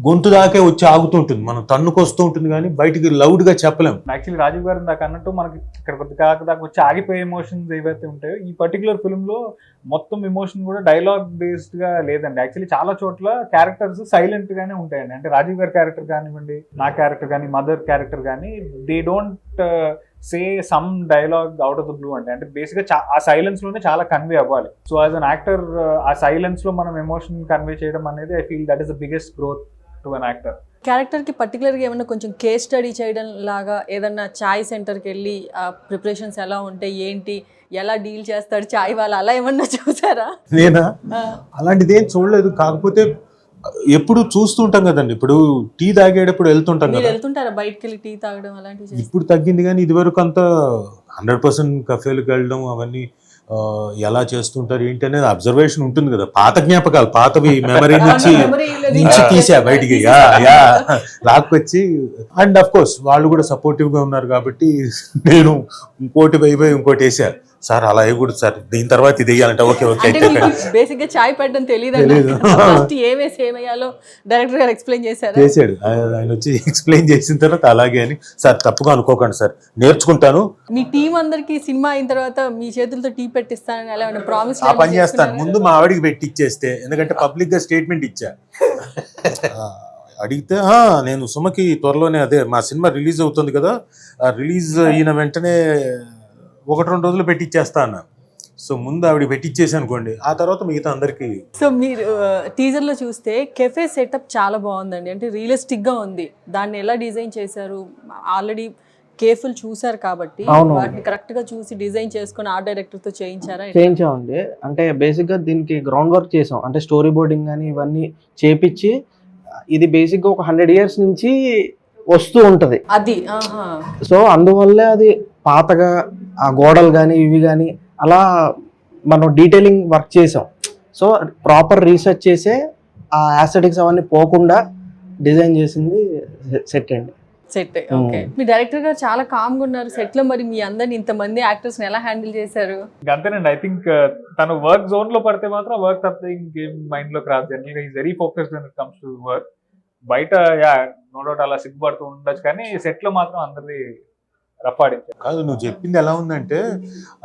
గొంతు దాకే వచ్చి ఆగుతూ ఉంటుంది, మనం తన్నుకొస్తూ ఉంటుంది కానీ బయటికి లౌడ్గా చెప్పలేం. యాక్చువల్లీ రాజీవ్ గారు నాకు అన్నట్టు మనకి ఇక్కడ కొద్ది దాకా వచ్చి ఆగిపోయే ఎమోషన్స్ ఏవైతే ఉంటాయో ఈ పర్టికులర్ ఫిల్మ్లో మొత్తం ఎమోషన్ కూడా డైలాగ్ బేస్డ్గా లేదండి. యాక్చువల్లీ చాలా చోట్ల క్యారెక్టర్స్ సైలెంట్ గానే ఉంటాయండి. అంటే రాజీవ్ గారి క్యారెక్టర్ కానివ్వండి, నా క్యారెక్టర్ కానీ, మదర్ క్యారెక్టర్ కానీ, they don't say some dialogue out of the blue అంటే బేసిక్గా ఆ సైలెన్స్ లోనే చాలా కన్వే అవ్వాలి. సో యాజ్ అన్ యాక్టర్ ఆ సైలెన్స్ లో మనం ఎమోషన్ కన్వే చేయడం అనేది I feel that is the biggest growth to an actor. క్యారెక్టర్కి పర్టికులర్గా ఏమన్నా కొంచెం కేస్ స్టడీ చేయడం లాగా ఏదన్నా చాయ్ సెంటర్కి వెళ్ళి ప్రిపరేషన్స్ ఎలా ఉంటాయి, ఏంటి, ఎలా డీల్ చేస్తాడు చాయ్ వాళ్ళు, అలా ఏమన్నా చూసారా? నేనా అలాంటిది ఏం చూడలేదు, కాకపోతే ఎప్పుడు చూస్తూ ఉంటాం కదండి. ఇప్పుడు టీ తాగేటప్పుడు వెళ్తుంటాం కదా, వెళ్తుంటారా బయటకు వెళ్ళి టీ తాగడం అలాంటివి? ఇప్పుడు తగ్గింది కానీ ఇదివరకు అంతా 100% కఫేలకు వెళ్ళడం అవన్నీ ఎలా చేస్తుంటారు ఏంటి అనేది అబ్జర్వేషన్ ఉంటుంది కదా. పాత జ్ఞాపకాలు, పాతవి మెమరీ నుంచి తీసా బయటికి లాక్కొచ్చి. అండ్ అఫ్ కోర్స్ వాళ్ళు కూడా సపోర్టివ్ గా ఉన్నారు కాబట్టి నేను ఇంకోటి ఇంకోటి వేసా, సార్ అలా వేయకూడదు సార్, దీని తర్వాత ఇది వేయాలంటే ఓకే ఓకే. బేసిక్ గా చాయ్ పెట్టడం తెలియదు, ఏమేసి ఏమేయాలో డైరెక్టర్ గారు ఎక్స్ప్లెయిన్ చేశారు. ఆయన వచ్చి ఎక్స్ప్లెయిన్ చేసిన తర్వాత అలాగే అని, సార్ తప్పుగా అనుకోకండి సార్, నేర్చుకుంటాను. మీ టీం అందరికి సినిమా అయిన తర్వాత మీ చేతులతో టీ పెట్టిస్తానని అలా ప్రామిస్ ఆ పని చేస్తాను. ముందు మా ఆవిడికి పెట్టిచ్చేస్తే, ఎందుకంటే పబ్లిక్ గా స్టేట్మెంట్ ఇచ్చా. అడిగితే నేను సుమకి త్వరలోనే అదే మా సినిమా రిలీజ్ అవుతుంది కదా, రిలీజ్ అయిన వెంటనే 1-2 రోజులు పెట్టిచ్చేస్తా అన్న. సో ముందు ఆవిడ పెట్టిచ్చేసి అనుకోండి, ఆ తర్వాత మిగతా అందరికి. సో మీరు టీజర్ లో చూస్తే కెఫే సెటప్ చాలా బాగుందండి, అంటే రియలిస్టిక్ గా ఉంది. దాన్ని ఎలా డిజైన్ చేశారు? ఆల్రెడీ కేఫుల్ చూసారు కాబట్టి వాటిని కరెక్ట్ గా చూసి డిజైన్ చేసుకుని ఆర్ట్ డైరెక్టర్ తో చేయించామండి. అంటే బేసిక్ గా దీనికి గ్రౌండ్ వర్క్ చేసాం, అంటే స్టోరీ బోర్డింగ్ కానీ ఇవన్నీ చేపించి, ఇది బేసిక్ గా ఒక 100 years నుంచి వస్తూ ఉంటది అది. సో అందువల్లే అది పాతగా ఆ గోడలు కానీ ఇవి కానీ అలా మనం డీటెయిలింగ్ వర్క్ చేసాం. సో ప్రాపర్ రీసెర్చ్ చేసే ఆ యాస్థెటిక్స్ అవన్నీ పోకుండా డిజైన్ చేసింది సెట్ అండి. సెట్. ఓకే, మీ డైరెక్టర్ గారు చాలా కామ్ గా ఉన్నారు సెట్ లో. మరి మీ అందరిని ఇంతమంది యాక్టర్స్ ఎలా హ్యాండిల్ చేశారు? అంతేనండి. ఐ థింక్ తను వర్క్ జోన్ లో పడితే మాత్రం వర్క్ తప్పితే ఇంకేం మైండ్ లోకి రాదు. జనరల్ గా is very focused when it comes to work. బయట నో డౌట్ అలా సిగ్గుపడుతూ ఉండొచ్చు, కానీ సెట్ లో మాత్రం అందరిది రఫాడించారు. కాదు, నువ్వు చెప్పింది ఎలా ఉందంటే,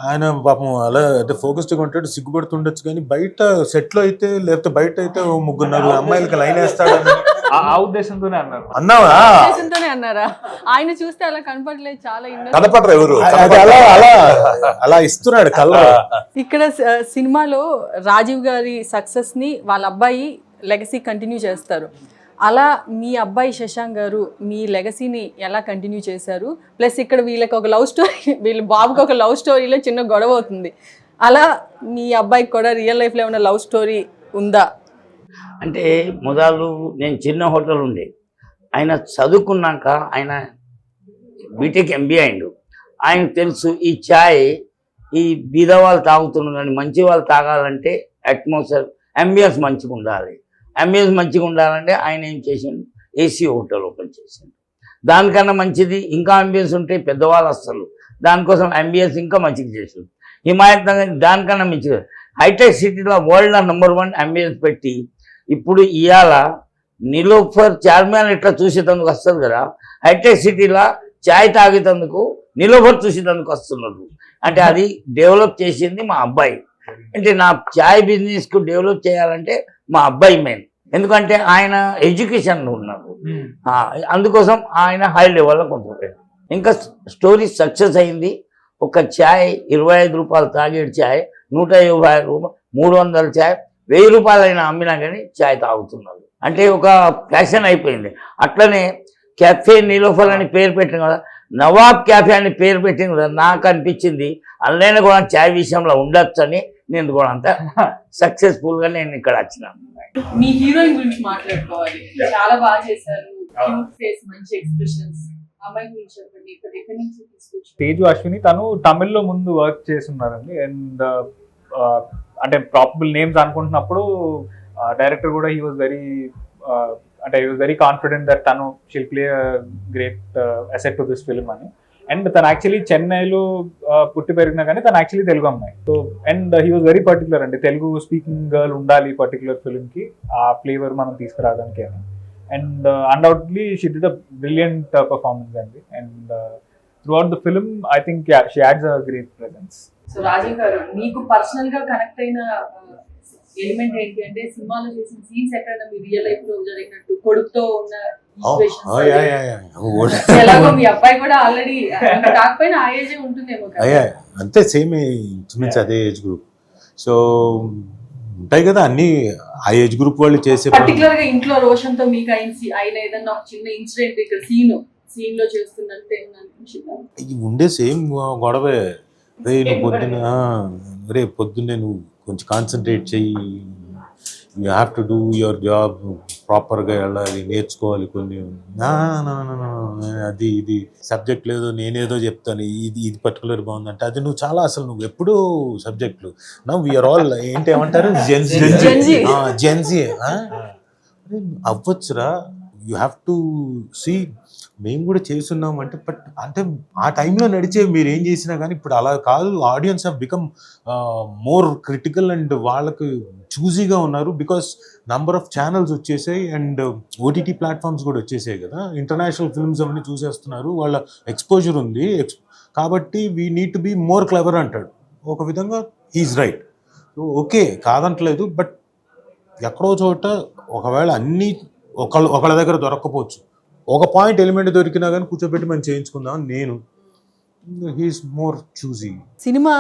ఆయన పాపం అలా అంటే ఫోకస్డ్గా ఉంటాడు, సిగ్గుపడుతుండొచ్చు, కానీ బయట సెట్ లో అయితే, లేకపోతే బయట అయితే 3-4 అమ్మాయిలకి లైన్ వేస్తాడని ఆ ఉద్దేశంతోనే అన్నారు. అన్నావా? ఉద్దేశంతోనే అన్నారా? ఆయన చూస్తే అలా కనపడలేదు, చాలా కనపడరు ఎవరు, అలా ఇస్తున్నాడు కళ్ళ. ఇక్కడ సినిమాలో రాజీవ్ గారి సక్సెస్ ని వాళ్ళ అబ్బాయి లెగసీ కంటిన్యూ చేస్తారు. అలా మీ అబ్బాయి శశాంక్ గారు మీ లెగసీని ఎలా కంటిన్యూ చేశారు? ప్లస్ ఇక్కడ వీళ్ళకి ఒక లవ్ స్టోరీ, వీళ్ళ బాబుకి ఒక లవ్ స్టోరీలో చిన్న గొడవ అవుతుంది. అలా మీ అబ్బాయికి కూడా రియల్ లైఫ్లో ఏమైనా లవ్ స్టోరీ ఉందా? అంటే మొదలు నేను చిన్న హోటల్ ఉండే, ఆయన చదువుకున్నాక ఆయన బీటెక్ ఎంబీఏ అయిండు. ఆయనకు తెలుసు ఈ ఛాయ్ ఈ బీద వాళ్ళు తాగుతున్నారు, కానీ మంచి వాళ్ళు తాగాలంటే అట్మాస్ఫియర్ అంబియన్స్ మంచిగా ఉండాలి. అంబియన్స్ మంచిగా ఉండాలంటే ఆయన ఏం చేసిండు, ఏసీ హోటల్ ఓపెన్ చేసిండు. దానికన్నా మంచిది ఇంకా అంబియన్స్ ఉంటే పెద్దవాళ్ళు వస్తారు, దానికోసం అంబియన్స్ ఇంకా మంచిగా చేసిండు. హిమాయత్ నగర్ దానికన్నా మంచిగా హైటెక్ సిటీలో వరల్డ్ #1 అంబియన్స్ పెట్టి, ఇప్పుడు ఇవాళ నిలోఫర్ చార్మినార్ ఇట్లా చూసేటందుకు వస్తుంది కదా, హైటెక్ సిటీలో చాయ్ తాగేటందుకు నిలోఫర్ చూసేటందుకు వస్తున్నారు. అంటే అది డెవలప్ చేసింది మా అబ్బాయి. అంటే నా చాయ్ బిజినెస్కు డెవలప్ చేయాలంటే మా అబ్బాయి మెయిన్, ఎందుకంటే ఆయన ఎడ్యుకేషన్లో ఉన్నారు. అందుకోసం ఆయన హై లెవెల్లో కొంచెం ఇంకా స్టోరీ సక్సెస్ అయింది. ఒక ఛాయ్ 25 రూపాయలు తాగేడు ఛాయ్ 150 రూపాయలు, 300 ఛాయ్ 1000 రూపాయలైనా అమ్మినా కానీ ఛాయ్ తాగుతున్నారు. అంటే ఒక ఫ్యాషన్ అయిపోయింది. అట్లనే కెఫే నిలోఫర్ అని పేరు పెట్టిన కదా, నవాబ్ క్యాఫే అని పేరు పెట్టింది కదా, నాకు అనిపించింది అందులో కూడా ఛాయ్ విషయంలో ఉండొచ్చు అని. నేను కూడా అంత సక్సెస్ఫుల్గా నేను ఇక్కడ వచ్చినాను. మీ హీరోయిన్ గురించి మాట్లాడుకోవాలి. చాలా బాగా చేశారు, క్యూట్ ఫేస్, మంచి ఎక్స్ప్రెషన్స్. తేజు అశ్విని తను తమిళ్లో ముందు వర్క్ చేస్తున్నారండి. అండ్ అంటే ప్రాపబుల్ నేమ్స్ అనుకుంటున్నప్పుడు డైరెక్టర్ కూడా he was very confident that తను she'll play great asset to this film అని. అండ్ తను యాక్చువల్లీ చెన్నైలో పుట్టి పెరిగినా కానీ తను యాక్చువల్లీ తెలుగు అమ్మాయి. So and he was very particular అండి, తెలుగు స్పీకింగ్ గర్ల్ ఉండాలి పర్టికులర్ ఫిల్మ్కి, ఆ ఫ్లేవర్ మనం తీసుకురావడానికి అని. And undoubtedly she did a brilliant performance అండి. And throughout the film I think she adds a great presence. So Rajeev garu, మీకు పర్సనల్ గా కనెక్ట్ అయిన ఎలిమెంట్ ఏంటి అంటే, సినిమాలో చేసిన సీన్స్ ఎక్కడైనా మీ రియల్ లైఫ్ లో జరిగినట్టు కొడుకుతో ఉన్న ఎలాగో మీ అబ్బాయి కూడా ఆల్రెడీ కాకపోయినా ఆ ఏజ్ ఉంటుందేమో కదా. అంతే, సేమ్ ఇంచుమించు అదే ఏజ్ గ్రూప్. సో ఉంటాయి కదా అన్ని ఆ ఏజ్ గ్రూప్ వాళ్ళు చేసే. పర్టికులర్ గా ఇంట్లో రోషన్ తో మీకు అయిన ఏదన్నా ఒక చిన్న ఇన్సిడెంట్ ఇక్కడ సీన్ లో చేస్తున్నట్టు ఉండే సేమ్ గొడవే. పొద్దున్నే నువ్వు కొంచెం కాన్సన్ట్రేట్ చెయ్యి, you have to do your job, ప్రాపర్గా వెళ్ళాలి, నేర్చుకోవాలి కొన్ని. అది ఇది సబ్జెక్ట్ లేదు, నేనేదో చెప్తాను, ఇది పర్టికులర్ బాగుందంటే అది నువ్వు చాలా అసలు నువ్వు ఎప్పుడూ సబ్జెక్టులు నవ్ వీఆర్ ఆల్ ఏంటి ఏమంటారు జెన్జీ అవ్వచ్చురా. యూ హ్యావ్ టు సీ, మేము కూడా చేస్తున్నాం అంటే, బట్ అంటే ఆ టైంలో నడిచే మీరు ఏం చేసినా కానీ ఇప్పుడు అలా కాదు. Audience have become more critical and వాళ్ళకి చూజీగా ఉన్నారు. బికాస్ నంబర్ ఆఫ్ ఛానల్స్ వచ్చేసాయి అండ్ ఓటీటీ ప్లాట్ఫామ్స్ కూడా వచ్చేసాయి కదా. ఇంటర్నేషనల్ ఫిల్మ్స్ అవన్నీ చూసేస్తున్నారు, వాళ్ళ ఎక్స్పోజర్ ఉంది. కాబట్టి we need to be more clever అంటాడు. ఒక విధంగా హీఈస్ రైట్. సో ఓకే కాదంటలేదు, బట్ ఎక్కడో చోట ఒకవేళ అన్నీ ఒకళ్ళ దగ్గర దొరక్కపోవచ్చు, ఒక పాయింట్ ఎలిమెంట్ దొరికినా కానీ కూర్చోబెట్టి మనం చేయించుకుందాం నేను. He is more choosy. సినిమా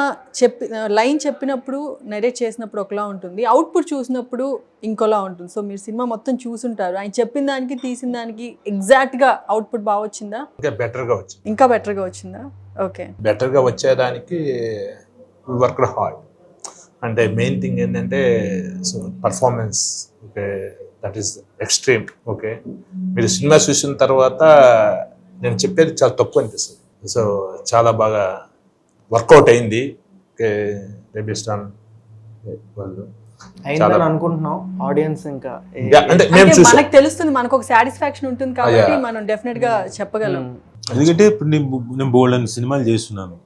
లైన్ చెప్పినప్పుడు నరేట్ చేసినప్పుడు ఒకలా ఉంటుంది, అవుట్పుట్ చూసినప్పుడు ఇంకోలా ఉంటుంది. సో మీరు సినిమా మొత్తం చూసుంటారు, ఆయన చెప్పిన దానికి తీసిన దానికి ఎగ్జాక్ట్ గా అవుట్పుట్ బాగా వచ్చిందా? ఇంకా బెటర్గా వచ్చింది. ఇంకా బెటర్గా వచ్చిందా? ఓకే, బెటర్గా వచ్చేదానికి వర్క్ హార్డ్. అంటే మెయిన్ థింగ్ ఏంటంటే performance, okay, that is extreme. Okay, మీరు సినిమా చూసిన తర్వాత నేను చెప్పేది చాలా తక్కువ అనిపిస్తుంది. సో చాలా బాగా వర్కౌట్ అయింది. ఓకే, వాళ్ళు అయిందని అనుకుంటున్నాం ఆడియన్స్. ఇంకా అంటే మనకు తెలుస్తుంది, మనకు ఒక సాటిస్ఫాక్షన్ ఉంటుంది కాబట్టి మనం డెఫినెట్ గా చెప్పగలం. ఎందుకంటే ఇప్పుడు నేను బోల్డ్ అని సినిమాలు చేస్తున్నాను,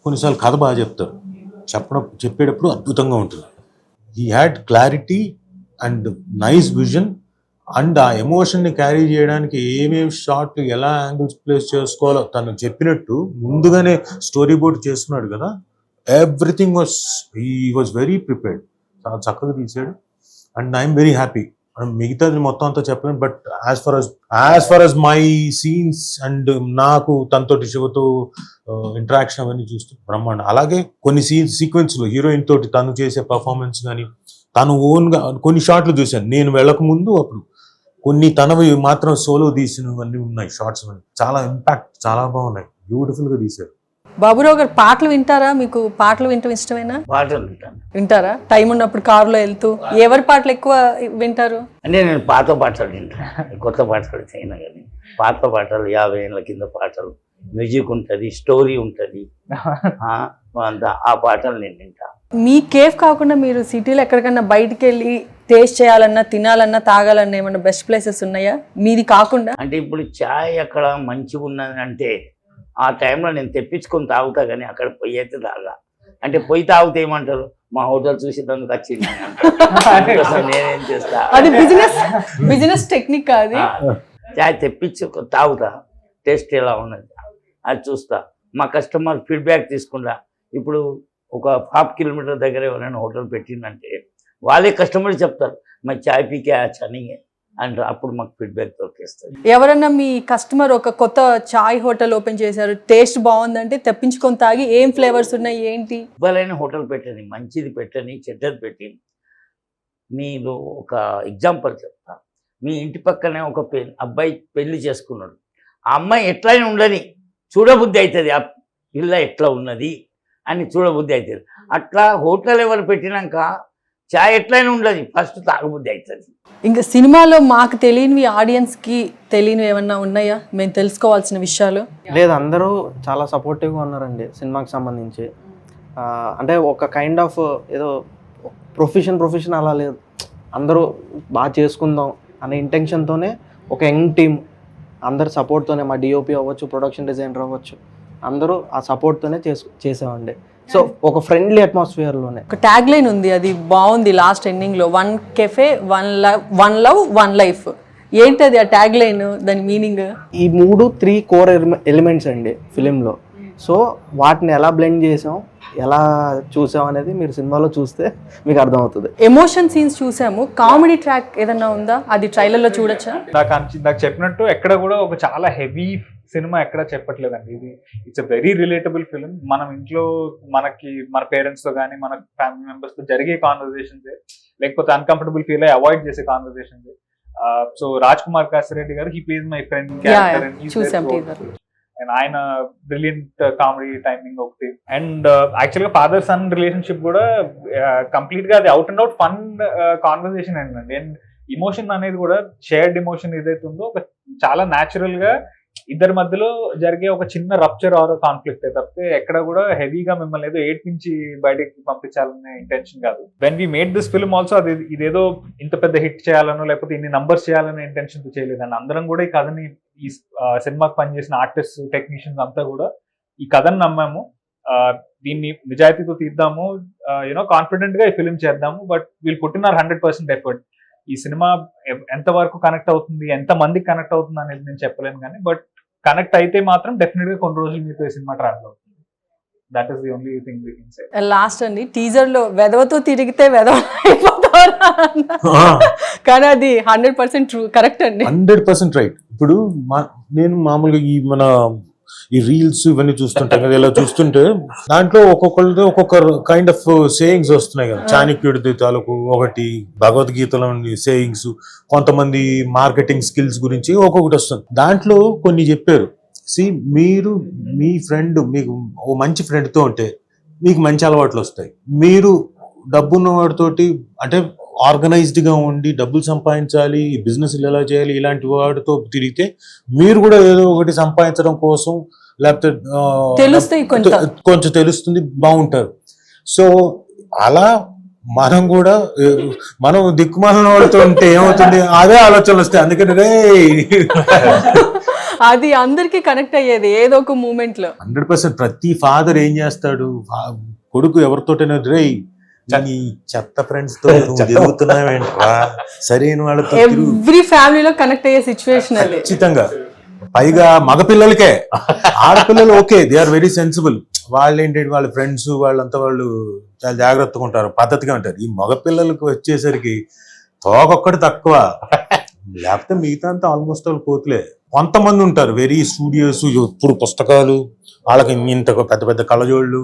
కొన్నిసార్లు కథ బాగా చెప్తారు, చెప్పేటప్పుడు అద్భుతంగా ఉంటుంది. He had clarity and nice vision and ఆ ఎమోషన్ని క్యారీ చేయడానికి ఏమేమి షార్ట్ ఎలా యాంగిల్స్ ప్లేస్ చేసుకోవాలో తను చెప్పినట్టు ముందుగానే స్టోరీ బోర్డ్ చేస్తున్నాడు కదా. Everything he was very prepared, చాలా చక్కగా తీసాడు. And I'm very happy. మిగతాది మొత్తం అంతా చెప్పలేను, but as far as my scenes and నాకు తనతోటి శివతో ఇంటరాక్షన్ అవన్నీ చూస్తూ బ్రహ్మాండం. అలాగే కొన్ని సీక్వెన్స్లో హీరోయిన్ తోటి తను చేసే పర్ఫార్మెన్స్ కానీ, తను ఓన్గా కొన్ని షాట్లు చూశాను నేను వెళ్ళక ముందు. అప్పుడు కొన్ని తనవి మాత్రం సోలో తీసినవన్నీ ఉన్నాయి షార్ట్స్, చాలా ఇంపాక్ట్, చాలా బాగున్నాయి, బ్యూటిఫుల్గా తీశారు. బాబురావు గారు పాటలు వింటారా? మీకు పాటలు వినటం ఇష్టమేనా? పాటలు వింటారా? టైం ఉన్నప్పుడు కారులో వెళ్తూ ఎవరి పాటలు ఎక్కువ వింటారు? అంటే నేను పాత పాటలు వింటాను, కొత్త పాటలు చేయను కానీ పాత పాటలు, 50 ఏళ్ళ కింద పాటలు, మ్యూజిక్ ఉంటుంది, స్టోరీ ఉంటుంది, ఆ పాటలు నేను వింటాను. మీ కేఫ్ కాకుండా మీరు సిటీలో ఎక్కడికన్నా బయటికి వెళ్ళి టేస్ట్ చేయాలన్నా, తినాలన్నా, తాగాలన్నా ఏమన్నా బెస్ట్ ప్లేసెస్ ఉన్నాయా మీది కాకుండా? అంటే ఇప్పుడు చాయ్ అక్కడ మంచిగా ఉన్నది అంటే ఆ టైంలో నేను తెప్పించుకొని తాగుతా, కానీ అక్కడ పొయ్యి అయితే తాగా. అంటే పొయ్యి తాగితే ఏమంటారు, మా హోటల్ చూసేందుకు వచ్చింది నేనేం చేస్తా, అది బిజినెస్ టెక్నిక్ కాదు. చాయ్ తెప్పించి తాగుతా, టేస్ట్ ఎలా ఉన్నది అది చూస్తా, మా కస్టమర్ ఫీడ్బ్యాక్ తీసుకుంటా. ఇప్పుడు ఒక 5 కిలోమీటర్ దగ్గర ఎవరైనా హోటల్ పెట్టిందంటే వాళ్ళే కస్టమర్ చెప్తారు, మా చాయ్ పీకే చనిగే అంటారు, అప్పుడు మాకు ఫీడ్బ్యాక్ దొరికేస్తుంది. ఎవరన్నా మీ కస్టమర్ ఒక కొత్త చాయ్ హోటల్ ఓపెన్ చేశారు, టేస్ట్ బాగుందంటే తెప్పించుకొని తాగి ఏం ఫ్లేవర్స్ ఉన్నాయి ఏంటి? ఇవ్వాలైన హోటల్ పెట్టని, మంచిది పెట్టని, చెడ్డది పెట్టి. మీరు ఒక ఎగ్జాంపుల్ చెప్తా. మీ ఇంటి పక్కనే ఒక అబ్బాయి పెళ్లి చేసుకున్నాడు, ఆ అమ్మాయి ఎట్లయినా ఉండని చూడబుద్ధి అవుతుంది, ఆ పిల్ల ఎట్లా ఉన్నది అని చూడబుద్ధి అవుతుంది. అట్లా హోటల్ ఎవరు పెట్టినాక చాయ్ ఎట్లయినా ఉండదు, ఫస్ట్ తాగబుద్ధి అవుతుంది. ఇంకా సినిమాలో మాకు తెలియనివి ఆడియన్స్కి తెలియనివి ఏమన్నా ఉన్నాయా, మేము తెలుసుకోవాల్సిన విషయాలు? లేదు, అందరూ చాలా సపోర్టివ్గా ఉన్నారండి సినిమాకి సంబంధించి. అంటే ఒక కైండ్ ఆఫ్ ఏదో ప్రొఫెషన్ అలా లేదు, అందరూ బాగా చేసుకుందాం అనే ఇంటెన్షన్తోనే ఒక యంగ్ టీమ్ అందరు సపోర్ట్తోనే, మా డిఓపి అవ్వచ్చు, ప్రొడక్షన్ డిజైనర్ అవ్వచ్చు, అందరూ ఆ సపోర్ట్తోనే చేసామండి. సో ఒక ఫ్రెండ్లీ అట్మాస్ఫియర్లోనే. ఒక ట్యాగ్ లైన్ ఉంది, అది బాగుంది లాస్ట్ ఎండింగ్లో, 1 cafe 1 love 1 life. ఏంటది ఆ ట్యాగ్ లైన్, దాని మీనింగ్? ఈ 3 కోర్ ఎలిమెంట్స్ అండి ఫిలింలో. సో వాటిని ఎలా బ్లెండ్ చేసాం, ఎలా చూసాం అనేది మీరు సినిమాలో చూస్తే మీకు అర్థమవుతుంది. ఎమోషన్ సీన్స్ చూసాము, కామెడీ ట్రాక్ ఏదన్నా ఉందా, అది ట్రైలర్లో చూడొచ్చా? నాకు చెప్పినట్టు ఎక్కడ కూడా ఒక చాలా హెవీ సినిమా ఎక్కడ చెప్పట్లేదండి. ఇది it's a very relatable film. మనం ఇంట్లో మన పేరెంట్స్ తో కానీ మన ఫ్యామిలీ మెంబర్స్ తో జరిగే కాన్వర్జేషన్స్, లేకపోతే అన్కంఫర్టబుల్ ఫీల్ అయ్యి అవాయిడ్ చేసే కాన్వర్జేషన్స్. సో రాజ్ కుమార్ కాసిరెడ్డి గారు, he plays my friend character, and ఆయన బ్రిలియంట్ కామెడీ టైమింగ్ ఒకటి. అండ్ యాక్చువల్ గా ఫాదర్ సన్ రిలేషన్షిప్ కూడా కంప్లీట్ గా అది out and out fun conversation అండి. అండ్ ఇమోషన్ అనేది కూడా షేర్డ్ ఇమోషన్ ఏదైతే ఉందో ఒక చాలా న్యాచురల్ గా ఇద్దరి మధ్యలో జరిగే ఒక చిన్న రప్చర్ ఆర్ కాన్ఫ్లిక్ట్ తప్పితే ఎక్కడ కూడా హెవీగా మిమ్మల్ని ఏదో ఏడ్పించి బయటకి పంపించాలనే ఇంటెన్షన్ కాదు. When we made this film also అది ఇదేదో ఇంత పెద్ద హిట్ చేయాలనో లేకపోతే ఇన్ని నంబర్స్ చేయాలనే ఇంటెన్షన్ చేయలేదండి. అందరం కూడా ఈ కథని, ఈ సినిమాకి పనిచేసిన ఆర్టిస్ట్, టెక్నీషియన్స్ అంతా కూడా ఈ కథను నమ్మాము, దీన్ని నిజాయితీతో తీద్దాము, కాన్ఫిడెంట్ గా ఈ ఫిల్మ్ చేద్దాము, but we'll put in 100% effort. ఈ సినిమా ఎంత వరకు కనెక్ట్ అవుతుంది, ఎంత మందికి కనెక్ట్ అవుతుంది అనేది నేను చెప్పలేను, కానీ బట్ కనెక్ట్ అయితే మాత్రం డెఫినెట్ గా కొన్ని రోజులు మీతో ఈ సినిమా ట్రావెల్ అవుతుంది. That is the only thing we can say. Last అండి, టీజర్ లో వెదవతో తిరిగితే వెదవ అయిపోతారా, కానీ అది 100% ట్రూ, కరెక్ట్ అండి, 100% రైట్. ఇప్పుడు నేను మామూలుగా ఈ రీల్స్ ఇవన్నీ చూస్తుంటాం కదా, ఇలా చూస్తుంటే దాంట్లో ఒక్కొక్కరితో ఒక్కొక్క కైండ్ ఆఫ్ సేయింగ్స్ వస్తున్నాయి కదా. చాణక్యుడి తాలూకు ఒకటి, భగవద్గీతలోని సేయింగ్స్, కొంతమంది మార్కెటింగ్ స్కిల్స్ గురించి ఒక్కొక్కటి వస్తుంది. దాంట్లో కొన్ని చెప్పారు, మీరు మీ ఫ్రెండ్, మీకు ఓ మంచి ఫ్రెండ్తో ఉంటే మీకు మంచి అలవాట్లు వస్తాయి. మీరు డబ్బున్న వాడితోటి, అంటే ఆర్గనైజ్డ్గా ఉండి డబ్బులు సంపాదించాలి, బిజినెస్లు ఎలా చేయాలి, ఇలాంటి వాడితో తిరిగితే మీరు కూడా ఏదో ఒకటి సంపాదించడం కోసం, లేకపోతే కొంచెం తెలుస్తుంది, బాగుంటారు. సో అలా మనం దిక్కుమాలిన వాడితో ఉంటే ఏమవుతుంది, అదే ఆలోచనలు వస్తాయి. అందుకని అది అందరికి కనెక్ట్ అయ్యేది ఏదో ఒక మూమెంట్ లో. 100% ప్రతి ఫాదర్ ఏం చేస్తాడు, కొడుకు ఎవరితోటైనా నీ చెత్త ఫ్రెండ్స్ తో తిరుగుతున్నావేంట్రా, సరైన వాళ్ళతో ఎవ్రీ ఫ్యామిలీలో కనెక్ట్ అయ్యే సిచ్యువేషన్ అది ఖచ్చితంగా. పైగా మగపిల్లలకే, ఆడపిల్లలు okay, they are very sensible. వాళ్ళు ఏంటంటే వాళ్ళ ఫ్రెండ్స్ వాళ్ళంతా వాళ్ళు చాలా జాగ్రత్తగా ఉంటారు, పద్ధతిగా ఉంటారు. ఈ మగపిల్లలకు వచ్చేసరికి తోకొక్కటి తక్కువ, లేకపోతే మిగతా అంతా ఆల్మోస్ట్ వాళ్ళు కోతులే. కొంతమంది ఉంటారు వెరీ స్టూడియోస్, ఇప్పుడు పుస్తకాలు, వాళ్ళకి ఇంత పెద్ద పెద్ద కళ్ళజోళ్ళు,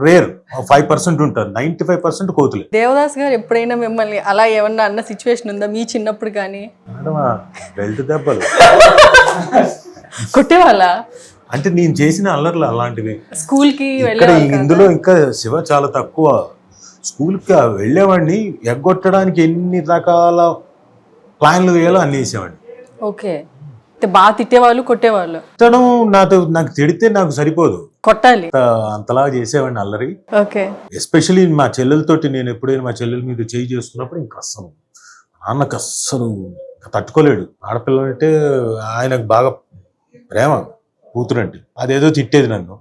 రేర్ 5% ఉంటారు, 95% కోతులే. దేవదాస్ గారు ఎప్పుడైనా మిమ్మల్ని అలా ఏమన్నా అన్న సిచ్యువేషన్ ఉందా మీ చిన్నప్పుడు? కానీ బెల్ట్ దెబ్బలు కొట్టేవాళ్ళ? అంటే నేను చేసిన అల్లర్లు అలాంటివి. స్కూల్ కి ఇందులో ఇంకా శివ చాలా తక్కువ. స్కూల్కి వెళ్ళేవాడిని, ఎగ్గొట్టడానికి ఎన్ని రకాల ప్లాన్లు వేయాలో అన్ని వేసేవాడిని. ఓకే, బాగా తిట్టేవాళ్ళు, కొట్టేవాళ్ళు? నాకు తిడితే నాకు సరిపోదు, కొట్టాలి, అంతలా చేసేవాడిని అల్లరి. ఓకే, ఎస్పెషలీ మా చెల్లెలతోటి. నేను ఎప్పుడైనా మా చెల్లెల మీద చేయి చేసుకున్నప్పుడు ఇంకా నాన్నకు అస్సలు తట్టుకోలేడు. ఆడపిల్ల అంటే ఆయనకు బాగా ప్రేమ, కూతురంటే. అదేదో తిట్టేది నన్ను,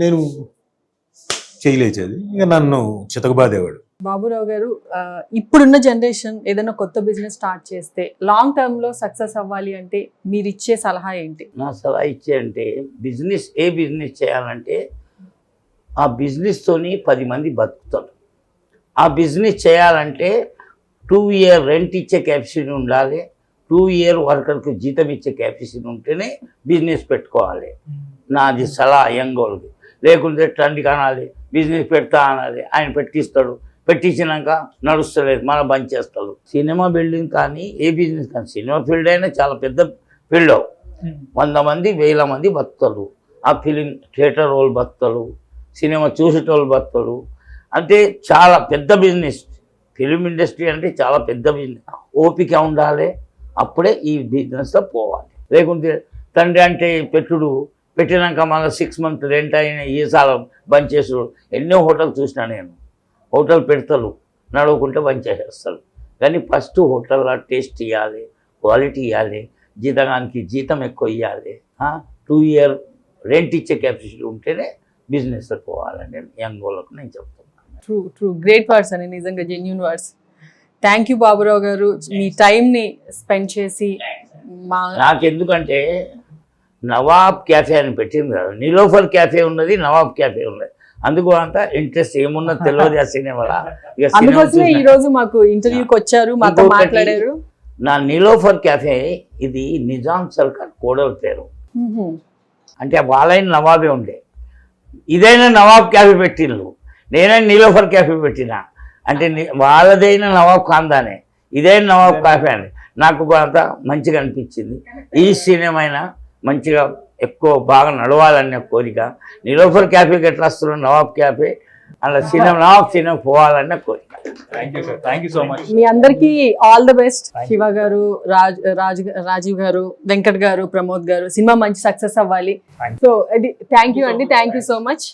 నేను చేయలేచేది, ఇక నన్ను చితకబాదేవాడు. బాబురావు గారు, ఇప్పుడున్న జనరేషన్ ఏదైనా కొత్త బిజినెస్ స్టార్ట్ చేస్తే లాంగ్ టర్మ్ లో సక్సెస్ అవ్వాలి అంటే మీరు ఇచ్చే సలహా ఏంటి? నా సలహా అంటే ఏ బిజినెస్ చేయాలంటే ఆ బిజినెస్తోని 10 మంది బతుకుతారు. ఆ బిజినెస్ చేయాలంటే 2 year రెంట్ ఇచ్చే కెపాసిటీ ఉండాలి, 2 year వర్కర్కి జీతం ఇచ్చే కెపాసిటీ ఉంటేనే బిజినెస్ పెట్టుకోవాలి. నాది సలహా యంగోళ్ళకి. లేకుంటే ట్రెండ్ కానాలి, బిజినెస్ పెడతా అనాలి, ఆయన పెట్టిస్తాడు, పెట్టించినాక నడుస్తలేదు, మనం బంద్ చేస్తాడు. సినిమా బిల్డింగ్ కానీ ఏ బిజినెస్ కానీ, సినిమా ఫీల్డ్ అయినా చాలా పెద్ద ఫీల్డ్, 100 మంది 1000 మంది బతుకుతారు. ఆ ఫిలిం థియేటర్ వాళ్ళు బతుకుతారు, సినిమా చూసేటోళ్ళు బతుకుతారు. అంటే చాలా పెద్ద బిజినెస్. ఫిలిం ఇండస్ట్రీ అంటే చాలా పెద్ద బిజినెస్, ఓపిక ఉండాలి, అప్పుడే ఈ బిజినెస్లో పోవాలి. లేకుంటే తండ్రి అంటే పెట్టినాక మళ్ళీ 6 months రెంట్ అయిన ఈసారి బంద్ చేసుడు. ఎన్నో హోటల్ చూసినా నేను, హోటల్ పెడతారు నడవకుంటే బంద్ చేసేస్తారు. కానీ ఫస్ట్ హోటల్లో టేస్ట్ ఇవ్వాలి, క్వాలిటీ ఇవ్వాలి, జీతగానికి జీతం ఎక్కువ ఇవ్వాలి, 2 year రెంట్ ఇచ్చే కెపాసిటీ ఉంటేనే బిజినెస్లో పోవాలని నేను యంగ్ వాళ్ళకు నేను చెప్తున్నాను. ట్రూ గ్రేట్ వర్డ్స్ అని, నిజంగా genuine words. Thank you Baburao గారు, మీ టైంని స్పెండ్ చేసి మా నాకెందుకంటే నవాబ్ క్యాఫే అని పెట్టింది కదా, నీలోఫర్ క్యాఫే ఉన్నది, నవాబ్ క్యాఫే ఉన్నది, అందుకు అంత ఇంట్రెస్ట్ ఏమున్నది తెలియదు ఆ సినిమాలో. అందుకోసమే ఈ రోజు మాకు ఇంటర్వ్యూకి వచ్చారు, మాతో మాట్లాడారు. నా నీలోఫర్ క్యాఫే ఇది నిజాం సర్కార్ కోడల పేరు, అంటే వాళ్ళైన నవాబే ఉండే. ఇదైనా నవాబ్ క్యాఫే పెట్టిండ్రు, నేనైనా నీలోఫర్ క్యాఫే పెట్టినా, అంటే వాళ్ళదైనా నవాబ్ ఖాందానే, ఇదైనా నవాబ్ క్యాఫే అని నాకు అంత మంచిగా అనిపించింది. ఈ సినిమా మంచిగా ఎక్కువ బాగా నడవాలనే కోరిక. నీలోఫర్ క్యాఫేకి ఎట్లా వస్తున్నాం, నవాబ్ క్యాఫే అలా నవాబ్ సినిమా పోవాలనే కోరిక. Thank you sir, thank you so much. మీ అందరికీ ఆల్ ద బెస్ట్. శివ గారు, రాజీవ్ గారు, వెంకట్ గారు, ప్రమోద్ గారు, సినిమా మంచి సక్సెస్ అవ్వాలి. సో థ్యాంక్ యూ అండి, థ్యాంక్ యూ సో మచ్.